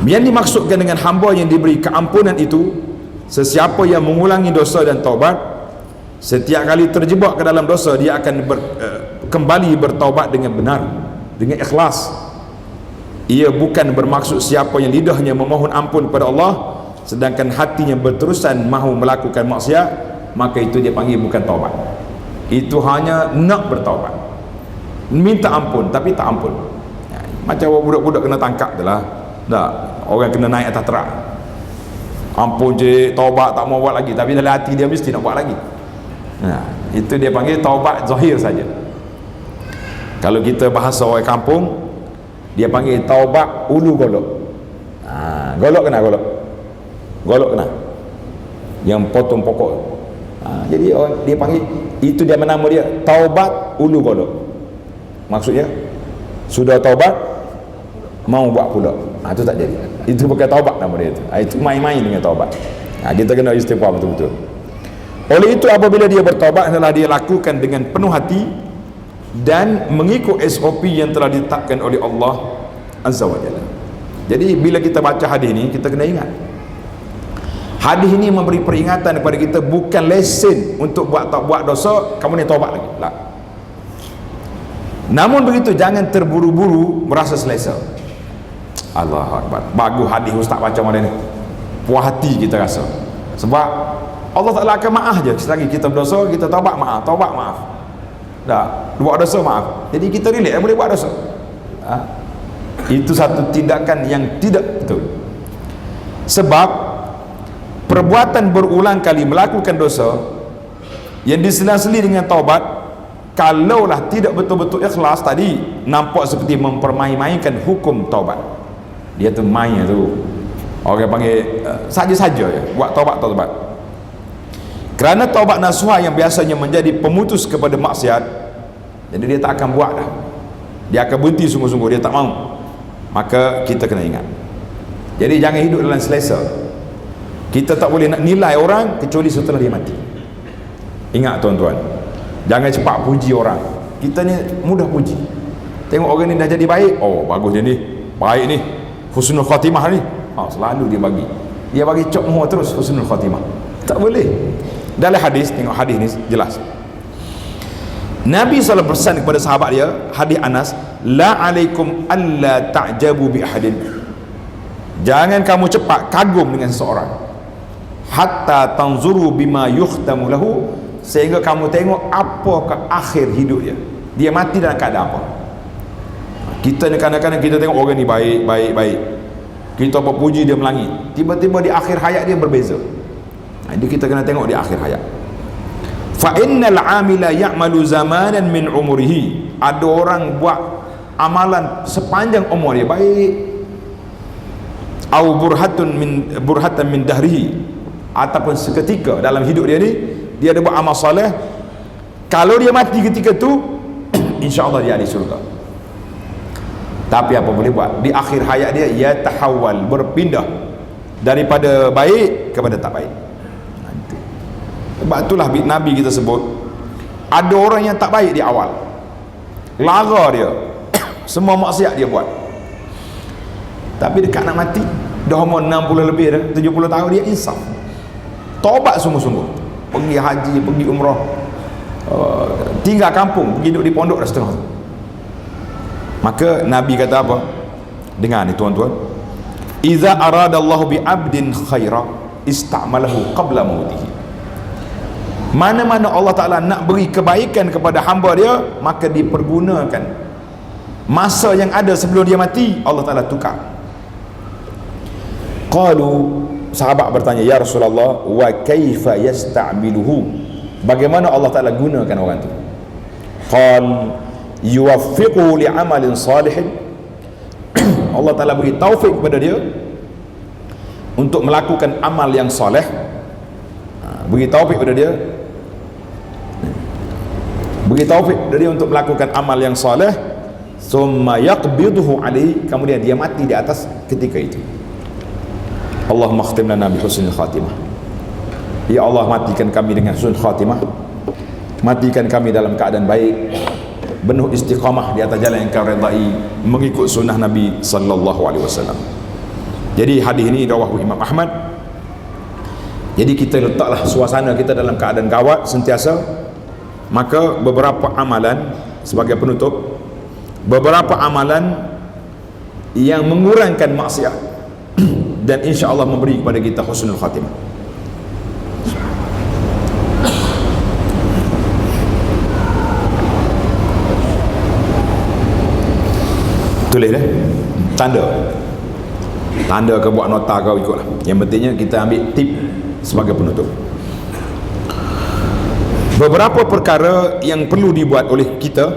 Yang dimaksudkan dengan hamba yang diberi keampunan itu sesiapa yang mengulangi dosa dan taubat, setiap kali terjebak ke dalam dosa dia akan kembali bertaubat dengan benar, dengan ikhlas. Ia bukan bermaksud siapa yang lidahnya memohon ampun kepada Allah sedangkan hatinya berterusan mahu melakukan maksiat, maka itu dia panggil bukan taubat. Itu hanya nak bertaubat, minta ampun tapi tak ampun. Macam budak-budak kena tangkap je lah. Tak, orang kena naik atas terak, ampun je, taubat tak mau buat lagi, tapi dalam hati dia mesti nak buat lagi. Itu dia panggil taubat zahir saja. Kalau kita bahasa orang kampung, dia panggil taubat ulu golok. Golok kena, golok kena, yang potong pokok. Jadi dia panggil, itu dia menama dia taubat ulu golok. Maksudnya sudah taubat mau buat pula, itu tak jadi. Itu bukan taubat nama dia itu. Itu main-main dengan taubat. Kita kena istighfar betul-betul. Oleh itu apabila dia bertaubat, adalah dia lakukan dengan penuh hati dan mengikut SOP yang telah ditetapkan oleh Allah Azza wa Jalla. Jadi bila kita baca hadis ini, kita kena ingat, hadis ini memberi peringatan kepada kita, bukan lesen untuk buat dosa kamu ni taubat lagi. Tak. Namun begitu, jangan terburu-buru merasa selesa. Allahu Akbar, bagus hadis ustaz baca macam ni, puas hati kita rasa. Sebab Allah Ta'ala akan maaf je selagi kita berdosa, kita taubat maaf, taubat maaf. Dah, buat dosa maaf. Jadi kita relax boleh buat dosa. Itu satu tindakan yang tidak betul. Sebab perbuatan berulang kali melakukan dosa yang diselang-seli dengan taubat, kalaulah tidak betul-betul ikhlas tadi, nampak seperti mempermain-mainkan hukum taubat. Dia tu main tu, orang panggil saja-saja je buat taubat. Kerana taubat nasuha yang biasanya menjadi pemutus kepada maksiat, jadi dia tak akan buat dah, dia akan berhenti sungguh-sungguh, dia tak mau. Maka kita kena ingat, jadi jangan hidup dalam selesa. Kita tak boleh nak nilai orang kecuali setelah dia mati. Ingat tuan-tuan, jangan cepat puji orang. Kita ni mudah puji. Tengok orang ni dah jadi baik, oh bagus dia ni, baik ni, husnul khatimah ni, selalu dia bagi cok muh terus husnul khatimah. Tak boleh. Dalam hadis, tengok hadis ni jelas, Nabi SAW berpesan kepada sahabat dia, hadis Anas, la alaikum alla ta'jabu bi ahadin, jangan kamu cepat kagum dengan seseorang, hatta tanzuru bima yukhtamu lahu, sehingga kamu tengok apakah akhir hidup dia, dia mati dalam keadaan apa. Kita ni kadang-kadang kita tengok orang ni baik, kita puji dia melangit, tiba-tiba di akhir hayat dia berbeza. Jadi kita kena tengok di akhir hayat. Fa innal amila ya'malu zamanan min umrihi, ada orang buat amalan sepanjang umur dia baik, au burhatan min dahrihi, ataupun seketika dalam hidup dia ni dia ada buat amal soleh, kalau dia mati ketika tu insya-Allah dia di syurga. Tapi apa boleh buat, di akhir hayat dia ya tahawwal, berpindah daripada baik kepada tak baik. Sebab itulah Nabi kita sebut, ada orang yang tak baik di awal, lara dia semua maksiat dia buat, tapi dekat nak mati dah umur 60 lebih dah, 70 tahun, dia insaf, taubat sungguh-sungguh, pergi haji, pergi umrah, tinggal kampung, pergi duduk di pondok dah setengah. Maka Nabi kata apa? Dengar ni tuan-tuan, iza aradallahu bi abdin khaira ista'malahu qabla mautihi, mana-mana Allah Ta'ala nak beri kebaikan kepada hamba dia, maka dipergunakan masa yang ada sebelum dia mati, Allah Ta'ala tukar. Qalu, sahabat bertanya, ya Rasulullah, wa kaifa yasta'miluhu, bagaimana Allah Ta'ala gunakan orang tu? Qal yuwaffiqu li'amalin salihin, Allah Ta'ala beri taufik kepada dia untuk melakukan amal yang soleh, beri taufik kepada dia, beri taufik kepada dia untuk melakukan amal yang soleh, summa yaqbiduhu alaihi, kemudian dia mati di atas ketika itu. Allahumma khtim lana bi husnil khatimah, ya Allah matikan kami dengan husnul khatimah, matikan kami dalam keadaan baik, penuh istiqamah di atas jalan yang kau redai, mengikut sunnah Nabi sallallahu alaihi wasallam. Jadi hadis ini rawahu Imam Ahmad. Jadi kita letaklah suasana kita dalam keadaan gawat sentiasa, maka beberapa amalan sebagai penutup, beberapa amalan yang mengurangkan maksiat dan insya Allah memberi kepada kita husnul khatimah. Tulis dah. Tanda ke buat nota kau ikutlah. Yang pentingnya kita ambil tip sebagai penutup. Beberapa perkara yang perlu dibuat oleh kita,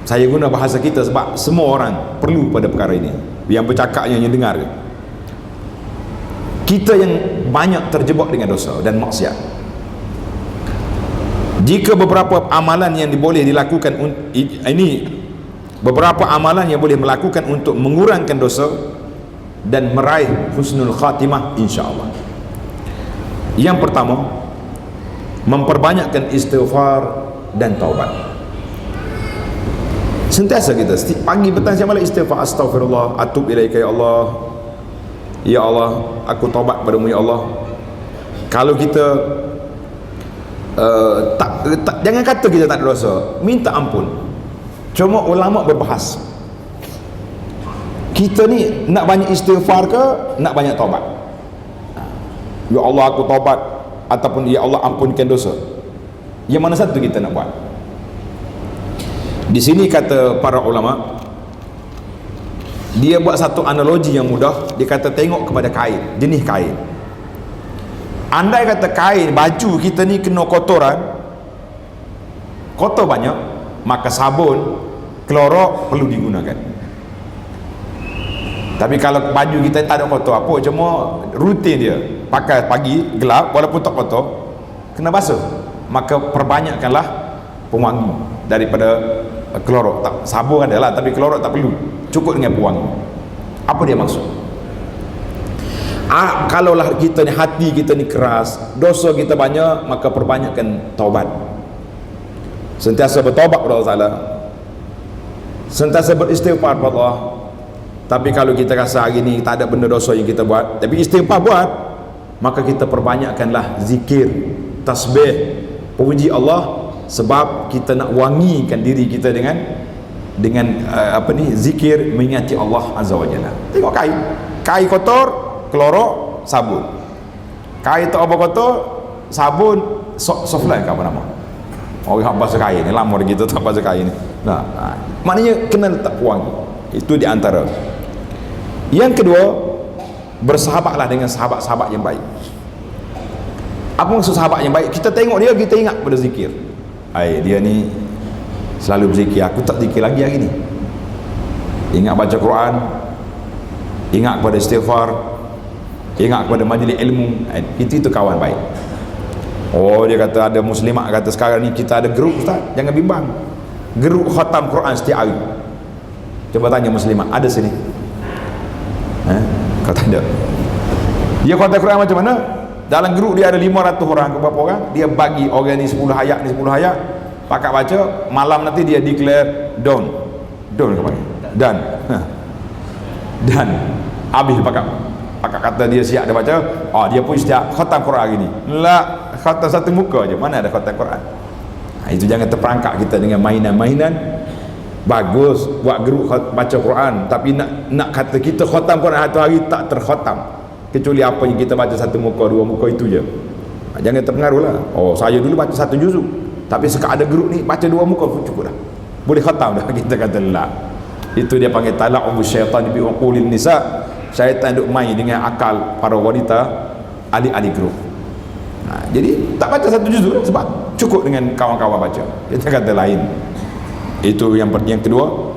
saya guna bahasa kita sebab semua orang perlu pada perkara ini, yang bercakapnya, yang dengar. Kita yang banyak terjebak dengan dosa dan maksiat, jika beberapa amalan yang boleh dilakukan, ini beberapa amalan yang boleh melakukan untuk mengurangkan dosa dan meraih husnul khatimah insya-Allah. Yang pertama, memperbanyakkan istighfar dan taubat. Sentiasa kita pagi petang siang malam istighfar, astaghfirullah, atub ilaika ya Allah, ya Allah aku taubat padamu ya Allah. Kalau kita jangan kata kita tak ada dosa, minta ampun. Cuma ulama berbahas, kita ni nak banyak istighfar ke nak banyak taubat? Ya Allah aku taubat, ataupun ya Allah ampunkan dosa, yang mana satu kita nak buat? Di sini kata para ulama, dia buat satu analogi yang mudah. Dia kata tengok kepada kain, jenis kain. Andai kata kain baju kita ni kena kotoran, kotor banyak, maka sabun, klorok perlu digunakan. Tapi kalau baju kita tak ada kotor apa, cuma rutin dia pakai pagi gelap walaupun tak kotor, kena basuh, maka perbanyakkanlah pewangi daripada klorok. Tak, sabun adalah, tapi klorok tak perlu, cukup dengan pewangi. Apa dia maksud? Kalaulah kita ni, hati kita ni keras, dosa kita banyak, maka perbanyakkan taubat. Sentiasa bertaubat kepada Allah Ta'ala, sentiasa beristighfar kepada Allah. Tapi kalau kita rasa hari ni tak ada benda dosa yang kita buat, tapi istighfar buat, maka kita perbanyakkanlah zikir, tasbih, puji Allah, sebab kita nak wangikan diri kita dengan zikir, mengingati Allah Azza wa Jalla. Tengok kain kotor, klorok, sabun. Kain tak apa kotor, sabun, soflan ke apa nama? Orang basuh kain ni lama kita tak basuh kain ni. Maknanya kena letak pewangi. Itu di antara. Yang kedua, bersahabatlah dengan sahabat-sahabat yang baik. Apa maksud sahabat yang baik? Kita tengok dia, kita ingat pada zikir. Dia ni selalu berzikir, aku tak zikir lagi hari ni. Ingat baca Quran, ingat kepada istighfar, ingat kepada majlis ilmu. Itu kawan baik. Oh, dia kata ada muslimat kata sekarang ni kita ada grup, Ustaz, jangan bimbang, grup khatam Quran setiap hari. Cuba tanya muslimat, ada sini? Kata ada. Dia khatam Quran macam mana? Dalam grup dia ada 500 orang ke berapa orang, dia bagi orang ni 10 ayat, ni 10 ayat, pakat baca, malam nanti dia declare done ke panggil? Dan habis pakat kata dia siap dia baca, dia pun setiap khatam Quran hari ni. La, khatam satu muka je, mana ada khatam Quran? Itu jangan terperangkap kita dengan mainan-mainan. Bagus buat grup baca Quran, tapi nak kata kita khatam Quran satu hari tak terkhatam, kecuali apa yang kita baca satu muka, dua muka, itu je. Jangan terpengaruh lah. Saya dulu baca satu juzuk, tapi sekarang ada grup ni baca dua muka pun cukup dah, boleh khatam dah. Kita kata la, itu dia panggil tala'ubu syaitan bi uqulin nisa. Syaitan duk main dengan akal para wanita, ahli-ahli grup. Jadi tak baca satu juzuk sebab cukup dengan kawan-kawan baca. Kita kata lain. Itu yang kedua.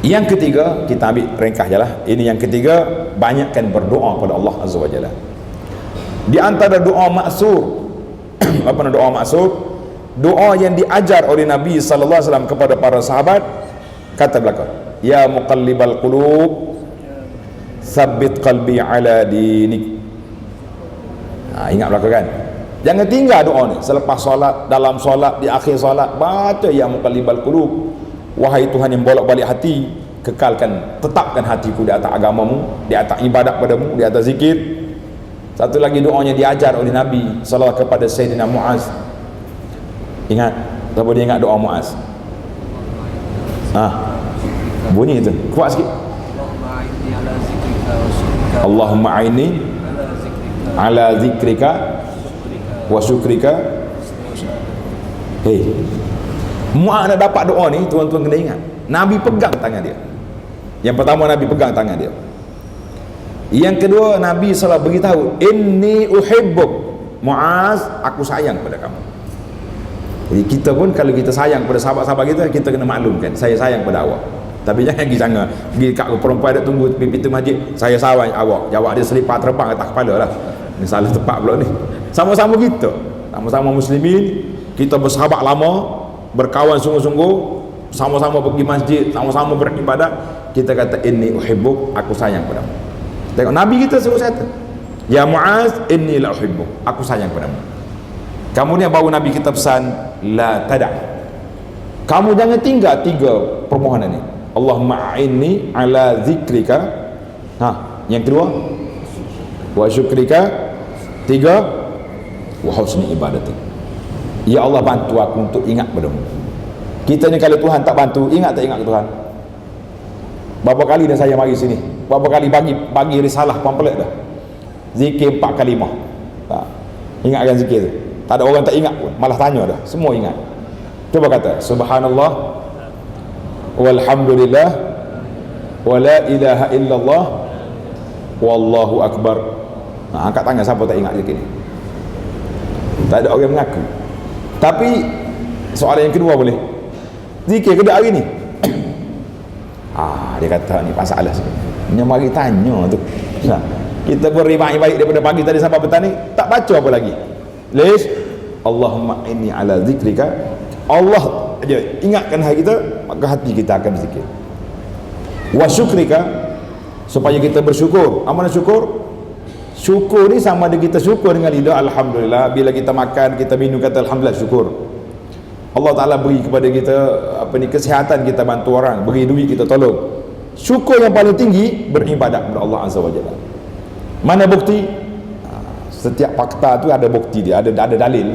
Yang ketiga, kita ambil ringkas je lah. Ini yang ketiga, banyakkan berdoa pada Allah Azza wa Jalla. Di antara doa maksur, apa nama doa maksur? Doa yang diajar oleh Nabi sallallahu alaihi wasallam kepada para sahabat, kata belakang, ya muqallibal qulub, tsabbit qalbi ala dinik. Ingat belakang kan? Jangan tinggal doa ni selepas solat, dalam solat, di akhir solat, baca ya muqallibal qulub, wahai Tuhan yang bolak-balik hati, kekalkan, tetapkan hatiku di atas agamamu, di atas ibadat padamu, di atas zikir. Satu lagi doanya diajar oleh Nabi sallallahu kepada Sayyidina Muaz. Ingat, siapa dia ingat doa Muaz? Bunyi itu, kuat sikit. Allahumma aini ala zikrika wa syukrika. Muaz nak dapat doa ni, tuan-tuan kena ingat, Nabi pegang tangan dia. Yang pertama, Nabi pegang tangan dia. Yang kedua, Nabi SAW beritahu, inni uhibbuk Muaz, aku sayang pada kamu. Jadi kita pun kalau kita sayang pada sahabat-sahabat kita, kita kena maklumkan, saya sayang pada awak. Tapi jangan pergi sana, pergi kat perempuan dia tunggu di pintu masjid, saya sayang awak, jawab dia selipar terbang atas kepala lah. Ini salah tepat pula ni. Sama-sama kita, sama-sama muslimin, kita bersahabat lama, berkawan sungguh-sungguh, sama-sama pergi masjid, sama-sama beribadat, kita kata inni uhibbuk, aku sayang padamu. Tengok Nabi kita suruh kata, ya Muaz, inni la uhibbuk, aku sayang padamu. Kemudian baru Nabi kita pesan, la tada', kamu jangan tinggal 3 permohonan ni. Allahumma a'inni ala zikrika, yang kedua, wa syukrika, 3, wa husni ibadatik. Ya Allah, bantu aku untuk ingat padamu. Kita ni kalau Tuhan tak bantu, ingat tak ingat ke Tuhan? Berapa kali dah saya mari sini, berapa kali bagi risalah pamphlet dah, zikir 4 kalimah. Ingatkan zikir tu. Tak ada orang tak ingat pun, malah tanya dah, semua ingat. Cuba kata subhanallah walhamdulillah wa la ilaha illallah wallahu akbar. Angkat tangan siapa tak ingat zikir ni. Tak ada orang mengaku. Tapi soalan yang kedua boleh, zikir ke hari ni? Dia kata ni masalah sebenarnya, mari tanya tu. Kita beri baik-baik daripada pagi tadi sampai petang ni, tak baca apa lagi. Lish Allahumma inni ala zikrika, Allah aja ingatkan hati kita, maka hati kita akan berzikir. Wa syukrika, supaya kita bersyukur. Amanah syukur? Syukur ni sama ada kita syukur dengan lidah alhamdulillah, bila kita makan, kita minum, kata alhamdulillah, syukur. Allah Ta'ala beri kepada kita kesihatan, kita bantu orang, beri duit, kita tolong. Syukur yang paling tinggi beribadat kepada Allah Azza wa Jalla. Mana bukti? Setiap fakta tu ada bukti dia, ada dalil.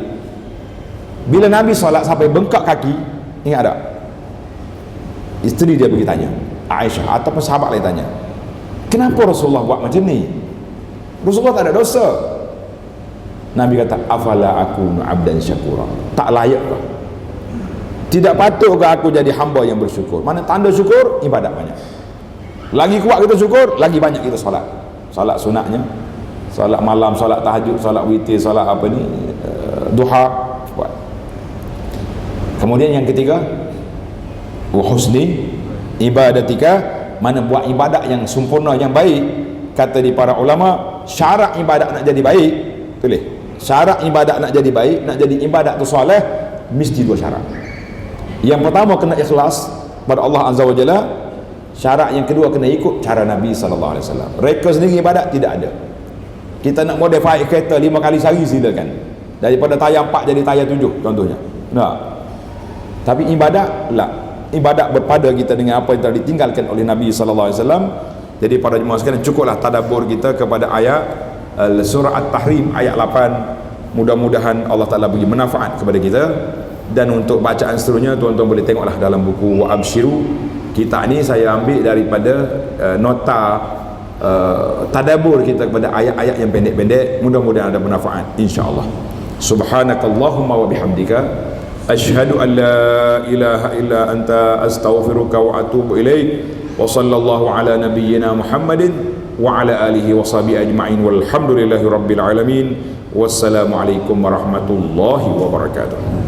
Bila Nabi solat sampai bengkak kaki, ingat tak? Isteri dia pergi tanya, Aisyah ataupun sahabat lain tanya, kenapa Rasulullah buat macam ni? Rasulullah tak ada dosa. Nabi kata, afala akunu abdan syakura, tak layak ke? Tidak patut ke aku jadi hamba yang bersyukur? Mana tanda syukur? Ibadat banyak. Lagi kuat kita syukur, lagi banyak kita solat. Solat sunatnya, solat malam, solat tahajud, solat witir, solat duha buat. Kemudian yang ketiga, wa husni ibadatika, mana buat ibadat yang sempurna, yang baik. Kata di para ulama, syarat ibadat nak jadi baik, tulis, syarat ibadat nak jadi baik, nak jadi ibadat tu soleh, mesti 2 syarat. Yang pertama, kena ikhlas pada Allah Azza wa Jalla. Syarat yang kedua, kena ikut cara Nabi SAW. Reka sendiri ibadat tidak ada. Kita nak modify kereta 5 kali sehari, silakan. Daripada tayar 4 jadi tayar 7 contohnya. Tapi ibadat lah, ibadat berpada kita dengan apa yang telah ditinggalkan oleh Nabi SAW. Jadi para jemaah sekalian, cukuplah tadabbur kita kepada ayat surah At-Tahrim ayat 8. Mudah-mudahan Allah Ta'ala beri manfaat kepada kita. Dan untuk bacaan seterusnya, tuan-tuan boleh tengoklah dalam buku Wa Abshiru. Kitab ni saya ambil daripada nota tadabbur kita kepada ayat-ayat yang pendek-pendek. Mudah-mudahan ada manfaat, insya-Allah. Subhanakallahumma wa bihamdika, asyhadu an la ilaha illa anta, astaghfiruka wa atubu ilaik. Wa sallallahu ala nabiyyina Muhammadin wa ala alihi wa sahbihi ajma'in, walhamdulillahi rabbil alamin. Wassalamu alaikum warahmatullahi wabarakatuh.